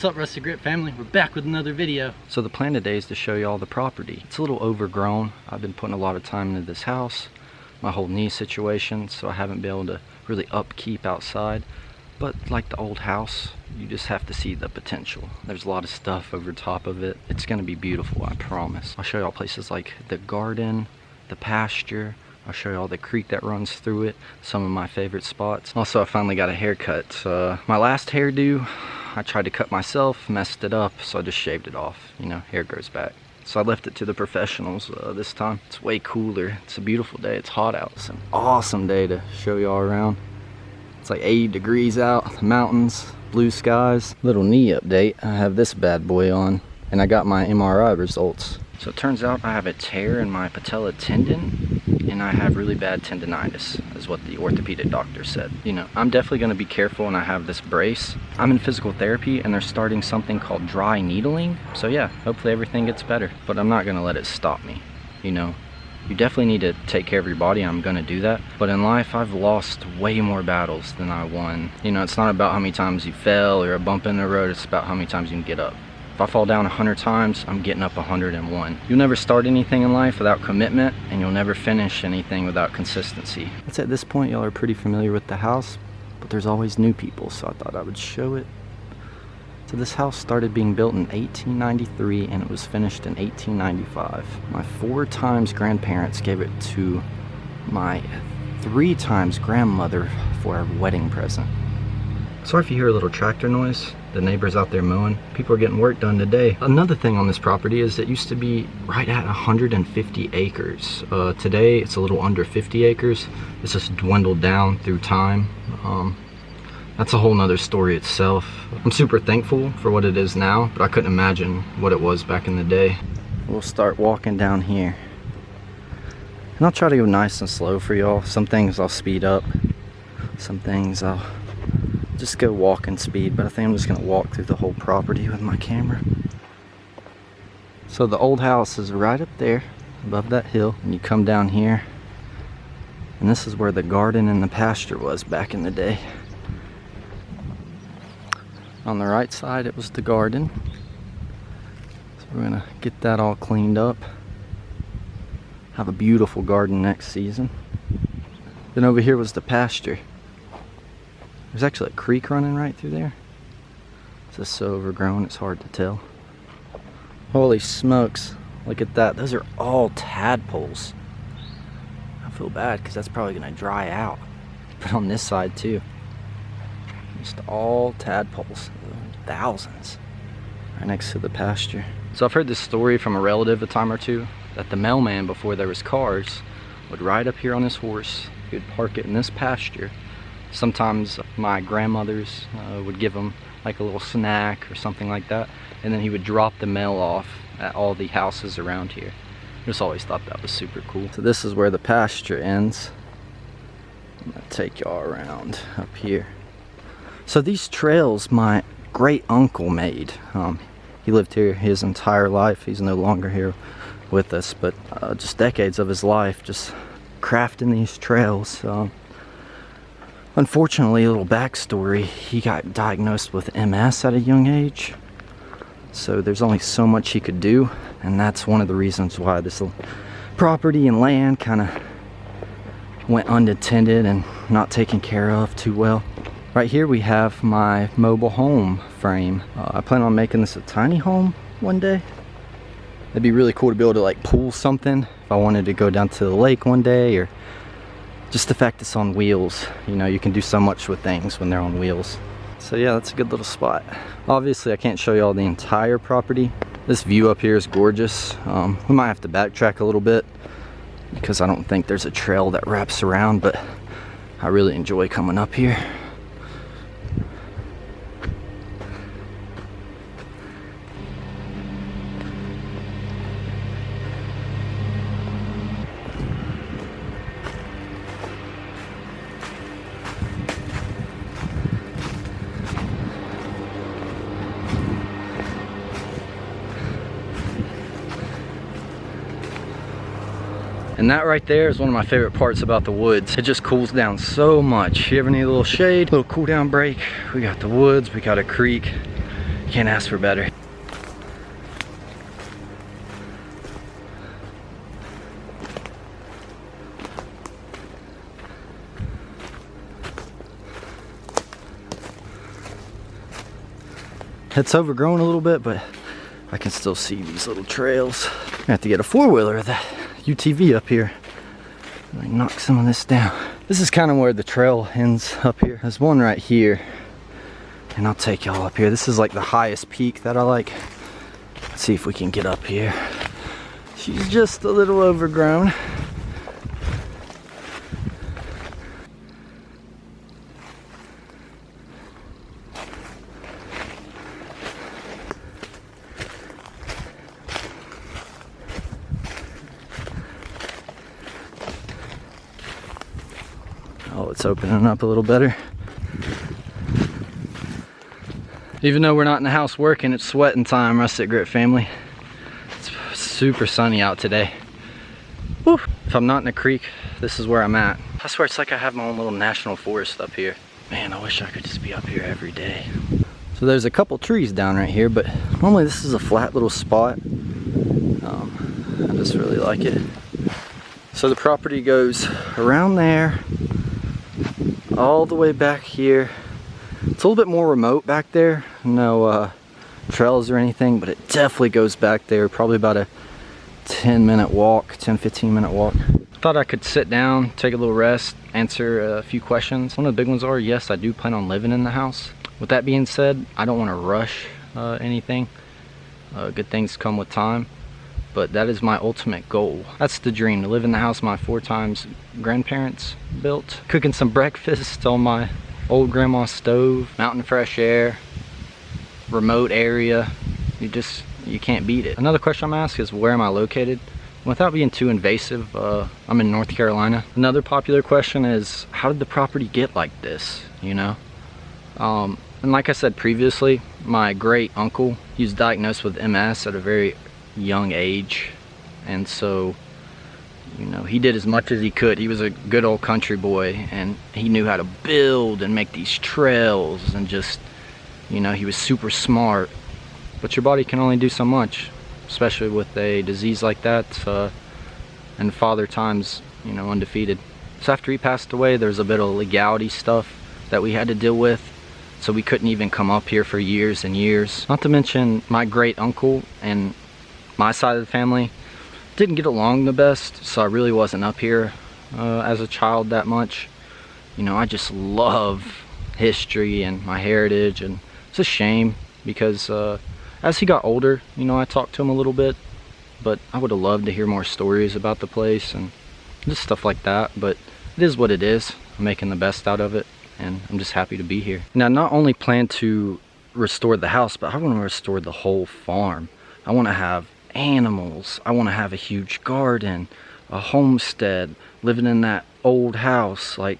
What's up, Rusty Grit family? We're back with another video. So the plan today is to show you all the property. It's a little overgrown. I've been putting a lot of time into this house, my whole knee situation, so I haven't been able to really upkeep outside. But like the old house, you just have to see the potential. There's a lot of stuff over top of it. It's gonna be beautiful, I promise. I'll show you all places like the garden, the pasture. I'll show you all the creek that runs through it, some of my favorite spots. Also, I finally got a haircut. My last hairdo, I tried to cut myself, messed it up, so I just shaved it off. You know, hair grows back. So I left it to the professionals this time. It's way cooler. It's a beautiful day. It's hot out. It's an awesome day to show y'all around. It's like 80 degrees out, the mountains, blue skies. Little knee update. I have this bad boy on, and I got my MRI results. So it turns out I have a tear in my patella tendon, and I have really bad tendonitis, is what the orthopedic doctor said. You know, I'm definitely gonna be careful, and I have this brace. I'm in physical therapy, and they're starting something called dry needling. So yeah, hopefully everything gets better, but I'm not gonna let it stop me. You know, you definitely need to take care of your body. I'm gonna do that. But in life, I've lost way more battles than I won. You know, it's not about how many times you fell or a bump in the road, it's about how many times you can get up. If I fall down 100 times, I'm getting up 101. You'll never start anything in life without commitment, and you'll never finish anything without consistency. That's at this point, y'all are pretty familiar with the house, but there's always new people, so I thought I would show it. So this house started being built in 1893, and it was finished in 1895. My 4 times grandparents gave it to my 3 times grandmother for a wedding present. Sorry if you hear a little tractor noise. The neighbors out there mowing. People are getting work done today. Another thing on this property is it used to be right at 150 acres. Today it's a little under 50 acres. It's just dwindled down through time. That's a whole nother story itself. I'm super thankful for what it is now, but I couldn't imagine what it was back in the day. We'll start walking down here. And I'll try to go nice and slow for y'all. Some things I'll speed up. Some things I'll just go walking speed, but I think I'm just gonna walk through the whole property with my camera. So the old house is right up there above that hill, and you come down here, and this is where the garden and the pasture was back in the day. On the right side it was the garden, so we're gonna get that all cleaned up, have a beautiful garden next season. Then over here was the pasture. There's actually a creek running right through there. It's just so overgrown, it's hard to tell. Holy smokes, look at that. Those are all tadpoles. I feel bad because that's probably gonna dry out. But on this side too. Just all tadpoles, thousands, right next to the pasture. So I've heard this story from a relative a time or two, that the mailman, before there was cars, would ride up here on his horse. He would park it in this pasture. Sometimes my grandmothers would give him like a little snack or something like that, and then he would drop the mail off at all the houses around here. I just always thought that was super cool. So this is where the pasture ends. I'm gonna take y'all around up here. So these trails my great uncle made. He lived here his entire life. He's no longer here with us, but just decades of his life just crafting these trails. Unfortunately, a little backstory, he got diagnosed with MS at a young age. So there's only so much he could do, and that's one of the reasons why this little property and land kind of went unattended and not taken care of too well. Right here we have my mobile home frame. I plan on making this a tiny home one day. It'd be really cool to be able to like pull something if I wanted to go down to the lake one day, or just the fact it's on wheels. You know, you can do so much with things when they're on wheels. So yeah, that's a good little spot. Obviously I can't show you all the entire property. This view up here is gorgeous. We might have to backtrack a little bit because I don't think there's a trail that wraps around, but I really enjoy coming up here. And that right there is one of my favorite parts about the woods. It just cools down so much. You ever need a little shade, little cool down break, we got the woods, we got a creek. Can't ask for better. It's overgrown a little bit, but I can still see these little trails. I have to get a four-wheeler of that UTV up here. Like knock some of this down. This is kind of where the trail ends up here. There's one right here, and I'll take y'all up here. This is like the highest peak that I like. Let's see if we can get up here. She's just a little overgrown. Oh, it's opening up a little better. Even though we're not in the house working, it's sweating time, Rustic Grit family. It's super sunny out today. Woo. If I'm not in a creek, this is where I'm at. I swear it's like I have my own little national forest up here. Man, I wish I could just be up here every day. So there's a couple trees down right here, but normally this is a flat little spot. I just really like it. So the property goes around there, all the way back here. It's a little bit more remote back there. No trails or anything, but it definitely goes back there. Probably about a 10-minute walk, 10-15-minute walk. Thought I could sit down, take a little rest, answer a few questions. One of the big ones are, yes, I do plan on living in the house. With that being said, I don't want to rush anything. Good things come with time. But that is my ultimate goal. That's the dream, to live in the house my 4 times grandparents built. Cooking some breakfast on my old grandma's stove, mountain fresh air, remote area. You can't beat it. Another question I'm asked is, where am I located? Without being too invasive, I'm in North Carolina. Another popular question is, how did the property get like this, you know? And like I said previously, my great uncle, he was diagnosed with MS at a very young age, and so, you know, he did as much as he could. He was a good old country boy, and he knew how to build and make these trails, and just, you know, he was super smart. But your body can only do so much, especially with a disease like that, and Father Time's, you know, undefeated. So after he passed away, there's a bit of legality stuff that we had to deal with, so we couldn't even come up here for years and years. Not to mention, my great uncle and my side of the family didn't get along the best, so I really wasn't up here as a child that much. You know, I just love history and my heritage, and it's a shame because as he got older, you know, I talked to him a little bit, but I would have loved to hear more stories about the place and just stuff like that. But it is what it is. I'm making the best out of it, and I'm just happy to be here. Now, I not only plan to restore the house, but I want to restore the whole farm. I want to have animals. I want to have a huge garden, a homestead, living in that old house. Like,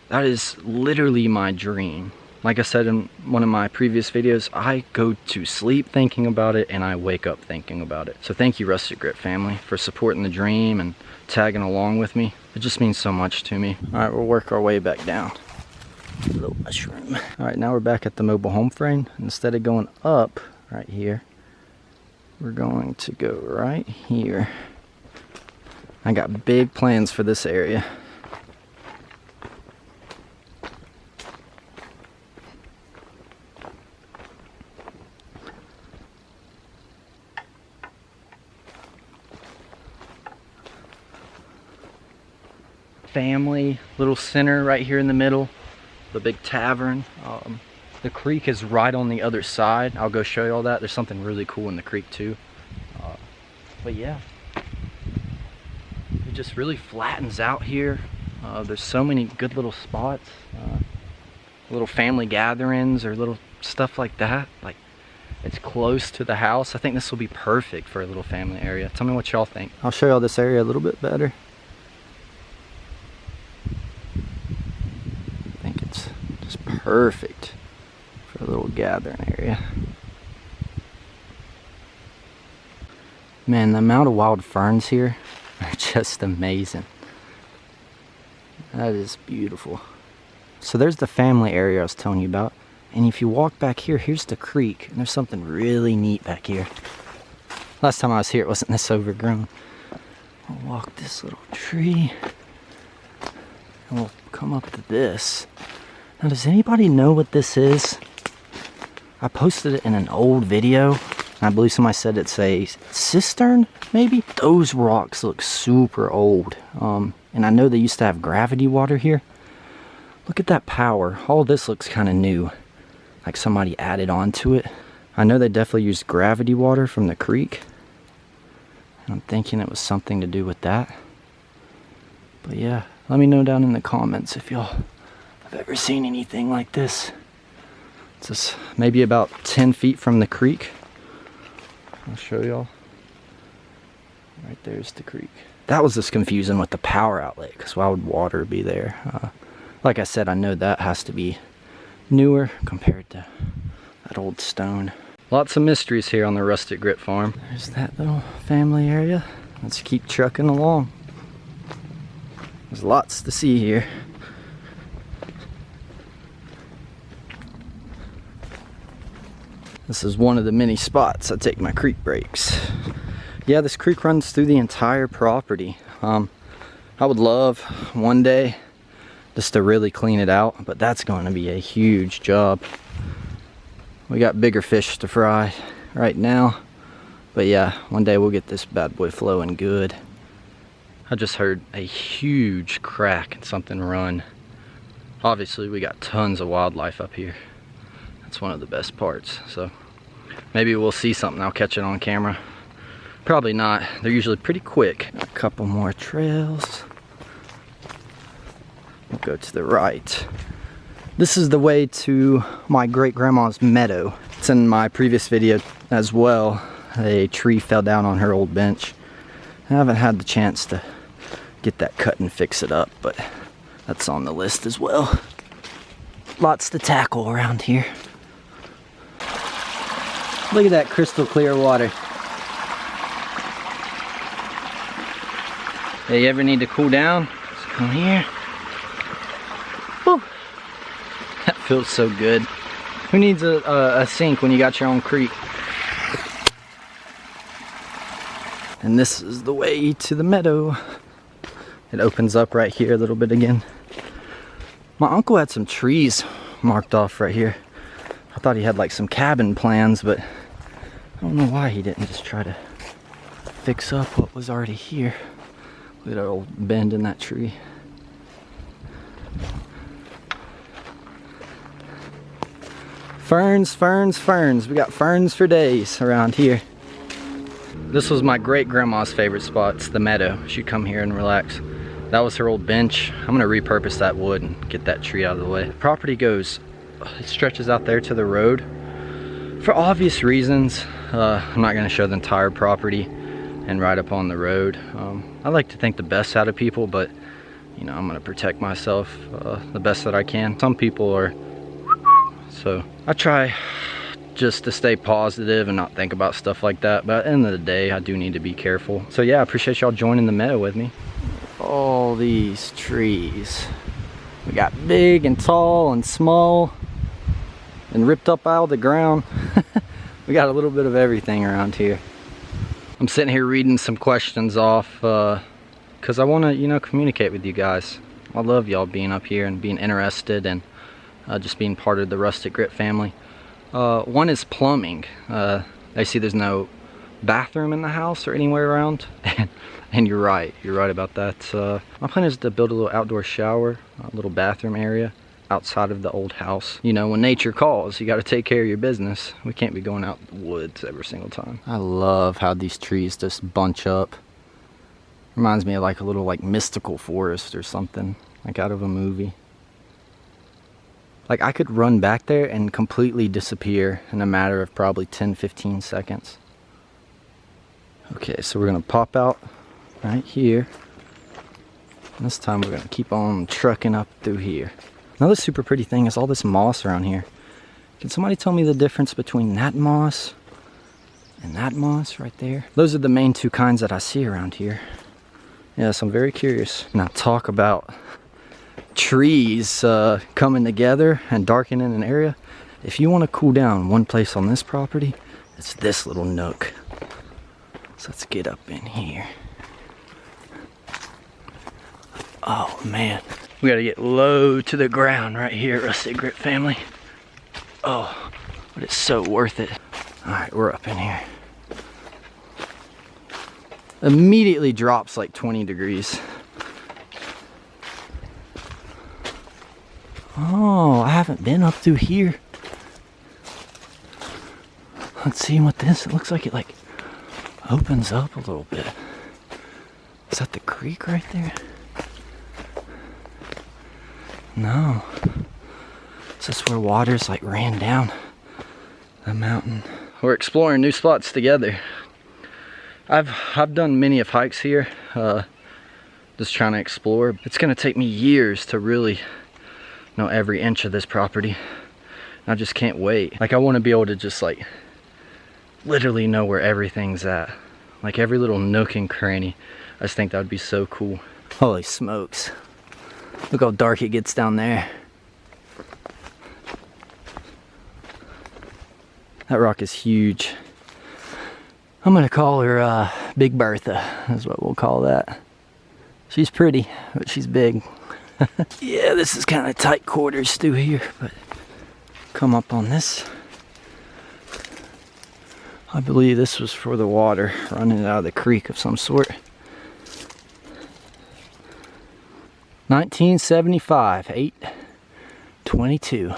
that is literally my dream. Like I said in one of my previous videos, I go to sleep thinking about it, and I wake up thinking about it. So thank you, Rustic Grit family, for supporting the dream and tagging along with me. It just means so much to me. All right, we'll work our way back down. A little mushroom. All right, now we're back at the mobile home frame. Instead of going up right here, we're going to go right here. I got big plans for this area. Family, little center right here in the middle, the big tavern. The creek is right on the other side. I'll go show you all that. There's something really cool in the creek too. But yeah, it just really flattens out here. There's so many good little spots, little family gatherings or little stuff like that. Like, it's close to the house. I think this will be perfect for a little family area. Tell me what y'all think. I'll show y'all this area a little bit better. I think it's just perfect for a little gathering area. Man, the amount of wild ferns here are just amazing. That is beautiful. So there's the family area I was telling you about. And if you walk back here, here's the creek. And there's something really neat back here. Last time I was here, it wasn't this overgrown. I'll walk this little tree. And we'll come up to this. Now, does anybody know what this is? I posted it in an old video. And I believe somebody said it's a cistern, maybe? Those rocks look super old. And I know they used to have gravity water here. Look at that power. All this looks kind of new. Like somebody added on to it. I know they definitely used gravity water from the creek. And I'm thinking it was something to do with that. But yeah, let me know down in the comments if y'all have ever seen anything like this. It's just maybe about 10 feet from the creek. I'll show y'all. Right there's the creek. That was just confusing with the power outlet, because why would water be there? Like I said, I know that has to be newer compared to that old stone. Lots of mysteries here on the Rustic Grit Farm. There's that little family area. Let's keep trucking along. There's lots to see here. This is one of the many spots I take my creek breaks. Yeah, this creek runs through the entire property. I would love one day just to really clean it out, but that's going to be a huge job. We got bigger fish to fry right now, but yeah, one day we'll get this bad boy flowing good. I just heard a huge crack and something run. Obviously we got tons of wildlife up here. That's one of the best parts, so maybe we'll see something. I'll catch it on camera. Probably not. They're usually pretty quick. A couple more trails. We'll go to the right. This is the way to my great-grandma's meadow. It's in my previous video as well. A tree fell down on her old bench. I haven't had the chance to get that cut and fix it up, but that's on the list as well. Lots to tackle around here. Look at that crystal clear water. Hey, you ever need to cool down? Just come here. Whew. That feels so good. Who needs a sink when you got your own creek? And this is the way to the meadow. It opens up right here a little bit again. My uncle had some trees marked off right here. I thought he had like some cabin plans, but I don't know why he didn't just try to fix up what was already here. Look at that old bend in that tree. Ferns, ferns, ferns. We got ferns for days around here. This was my great-grandma's favorite spot. It's the meadow. She'd come here and relax. That was her old bench. I'm gonna repurpose that wood and get that tree out of the way. The property goes, it stretches out there to the road. For obvious reasons, I'm not gonna show the entire property and ride up on the road. I like to think the best out of people, but you know, I'm gonna protect myself the best that I can. Some people are, so I try just to stay positive and not think about stuff like that, but at the end of the day, I do need to be careful. So yeah, I appreciate y'all joining the meadow with me. All these trees. We got big and tall and small and ripped up out of the ground. We got a little bit of everything around here. I'm sitting here reading some questions off because I want to, you know, communicate with you guys. I love y'all being up here and being interested and just being part of the Rustic Grit family. One is plumbing. I see there's no bathroom in the house or anywhere around, and you're right about that. My plan is to build a little outdoor shower, a little bathroom area outside of the old house. You know, when nature calls, you got to take care of your business. We can't be going out in the woods every single time. I love how these trees just bunch up. Reminds me of like a little like mystical forest or something, like out of a movie. Like I could run back there and completely disappear in a matter of probably 10-15 seconds. Okay, so we're gonna pop out right here. And this time we're gonna keep on trucking up through here. Another super pretty thing is all this moss around here. Can somebody tell me the difference between that moss and that moss right there? Those are the main two kinds that I see around here. Yes, I'm very curious. Now talk about trees coming together and darkening an area. if you want to cool down one place on this property, it's this little nook. So let's get up in here. Oh man, we gotta get low to the ground right here, Rusty Grit family. Oh, but it's so worth it. All right, we're up in here. Immediately drops like 20 degrees. Oh, I haven't been up through here. Let's see what this, it looks like it like opens up a little bit. Is that the creek right there? No. Is this where water's like ran down the mountain? We're exploring new spots together. I've done many of hikes here, just trying to explore. It's gonna take me years to really know every inch of this property. I just can't wait. Like I want to be able to just like literally know where everything's at. Like every little nook and cranny. I just think that would be so cool. Holy smokes. Look how dark it gets down there. That rock is huge. I'm gonna call her Big Bertha, is what we'll call that. She's pretty, but she's big. Yeah, this is kind of tight quarters through here, but come up on this. I believe this was for the water running out of the creek of some sort. 1975, 8/22.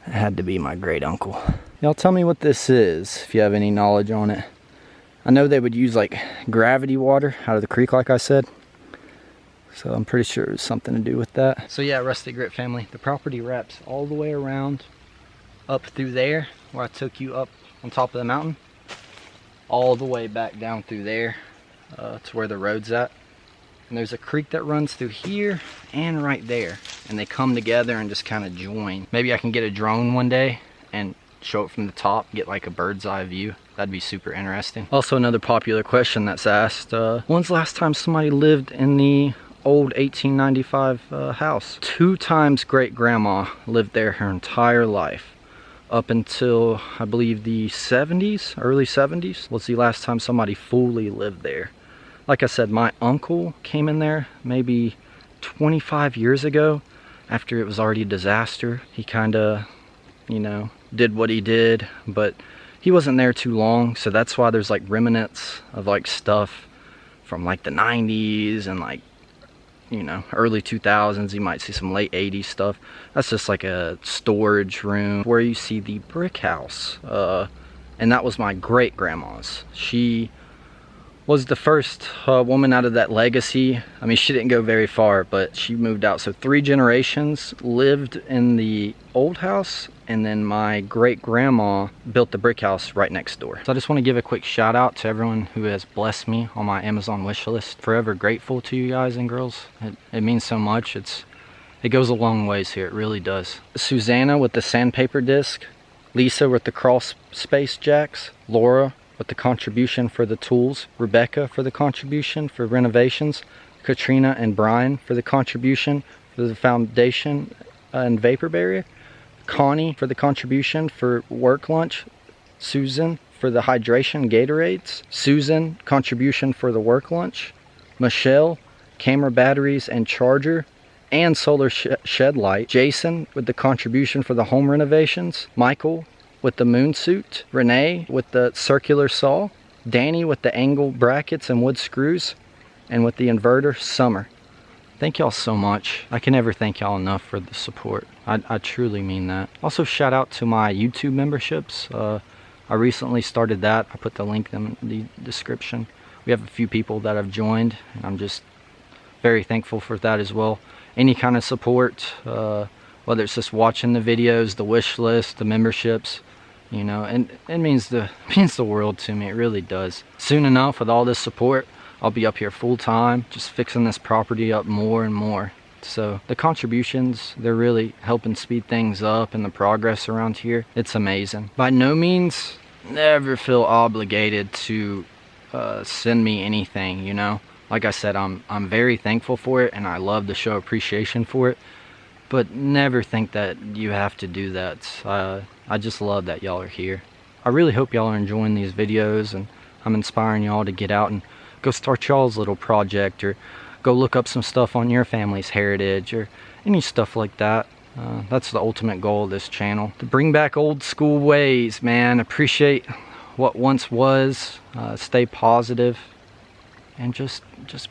It had to be my great uncle. Y'all tell me what this is, if you have any knowledge on it. I know they would use like gravity water out of the creek, like I said. So I'm pretty sure it was something to do with that. So yeah, Rusty Grit family, the property wraps all the way around up through there, where I took you up on top of the mountain, all the way back down through there to where the road's at. And there's a creek that runs through here and right there, and they come together and just kind of join. Maybe I can get a drone one day and show it from the top, get like a bird's eye view. That'd be super interesting. Also, another popular question that's asked, when's the last time somebody lived in the old 1895 house? 2 times great grandma lived there her entire life, up until I believe the 70s, early 70s was the last time somebody fully lived there. Like I said, my uncle came in there maybe 25 years ago after it was already a disaster. He kind of, you know, did what he did, but he wasn't there too long, so that's why there's like remnants of like stuff from like the 90s and like, you know, early 2000s. You might see some late 80s stuff. That's just like a storage room where you see the brick house, and that was my great grandma's. She was the first woman out of that legacy. I mean, she didn't go very far, but she moved out. So 3 generations lived in the old house, and then my great grandma built the brick house right next door. So I just want to give a quick shout out to everyone who has blessed me on my Amazon wish list. Forever grateful to you guys and girls. It means so much. It goes a long ways here, it really does. Susanna with the sandpaper disc, Lisa with the cross space jacks, Laura with the contribution for the tools, Rebecca for the contribution for renovations, Katrina and Brian for the contribution for the foundation and vapor barrier, Connie for the contribution for work lunch, Susan for the hydration Gatorades, Susan contribution for the work lunch, Michelle camera batteries and charger and solar shed light, Jason with the contribution for the home renovations, Michael with the moon suit, Renee with the circular saw, Danny with the angle brackets and wood screws, and with the inverter, Summer. Thank y'all so much. I can never thank y'all enough for the support. I truly mean that. Also, shout out to my YouTube memberships. I recently started that. I put the link in the description. We have a few people that have joined, and I'm just very thankful for that as well. Any kind of support, whether it's just watching the videos, the wish list, the memberships, you know, and it means the world to me. It really does. Soon enough, with all this support, I'll be up here full time, just fixing this property up more and more. So the contributions, they're really helping speed things up, and the progress around here, it's amazing. By no means, never feel obligated to send me anything, you know. Like I said, I'm very thankful for it, and I love to show appreciation for it. but never think that you have to do that. I just love that y'all are here. I really hope y'all are enjoying these videos, and I'm inspiring y'all to get out and go start y'all's little project, or go look up some stuff on your family's heritage, or any stuff like that. That's the ultimate goal of this channel, to bring back old school ways, man. Appreciate what once was, stay positive, and just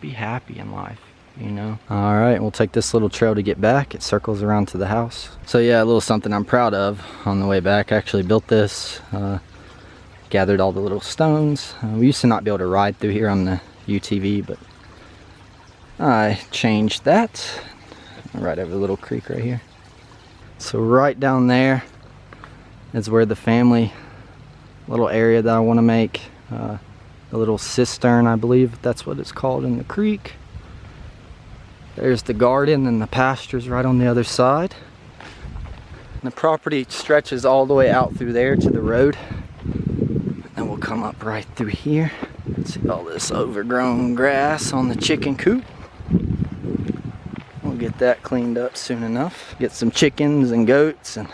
be happy in life, you know. All right, we'll take this little trail to get back. It circles around to the house. So yeah, a little something I'm proud of on the way back. I actually built this, gathered all the little stones. We used to not be able to ride through here on the UTV, but I changed that. Right over the little creek right here. So right down there is where the family little area that I want to make, a little cistern, I believe that's what it's called, in the creek. There's the garden, and the pasture's right on the other side. And the property stretches all the way out through there to the road. And we'll come up right through here. See all this overgrown grass on the chicken coop. We'll get that cleaned up soon enough. Get some chickens and goats, and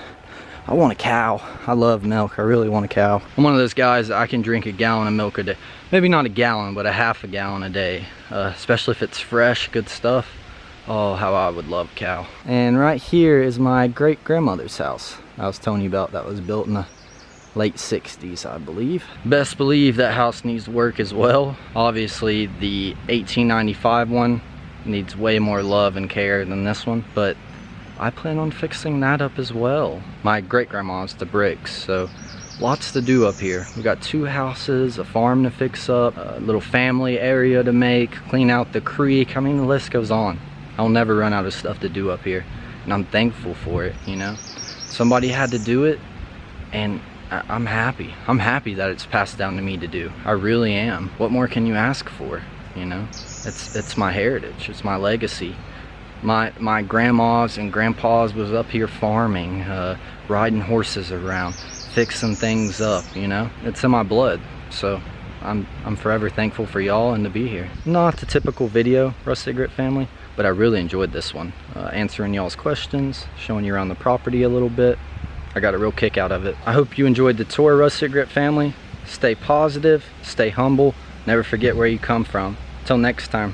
I want a cow. I love milk. I really want a cow. I'm one of those guys that I can drink a gallon of milk a day. Maybe not a gallon, but a half a gallon a day. Especially if it's fresh, good stuff. Oh, how I would love a cow. And right here is my great-grandmother's house I was telling you about, that was built in the late 60s, I believe. Best believe that house needs work as well. Obviously, the 1895 one needs way more love and care than this one, but I plan on fixing that up as well. My great-grandma's the bricks, so lots to do up here. We got 2 houses, a farm to fix up, a little family area to make, clean out the creek. I mean, the list goes on. I'll never run out of stuff to do up here, and I'm thankful for it, you know. Somebody had to do it, and I'm happy. I'm happy that it's passed down to me to do. I really am. What more can you ask for, you know? It's my heritage, it's my legacy. My grandmas and grandpas was up here farming, riding horses around, fixing things up, you know. It's in my blood, so I'm forever thankful for y'all and to be here. Not the typical video, Rustic Grit family, but I really enjoyed this one. Answering y'all's questions, showing you around the property a little bit. I got a real kick out of it. I hope you enjoyed the tour, Rustic Grit family. Stay positive, stay humble, never forget where you come from. Till next time.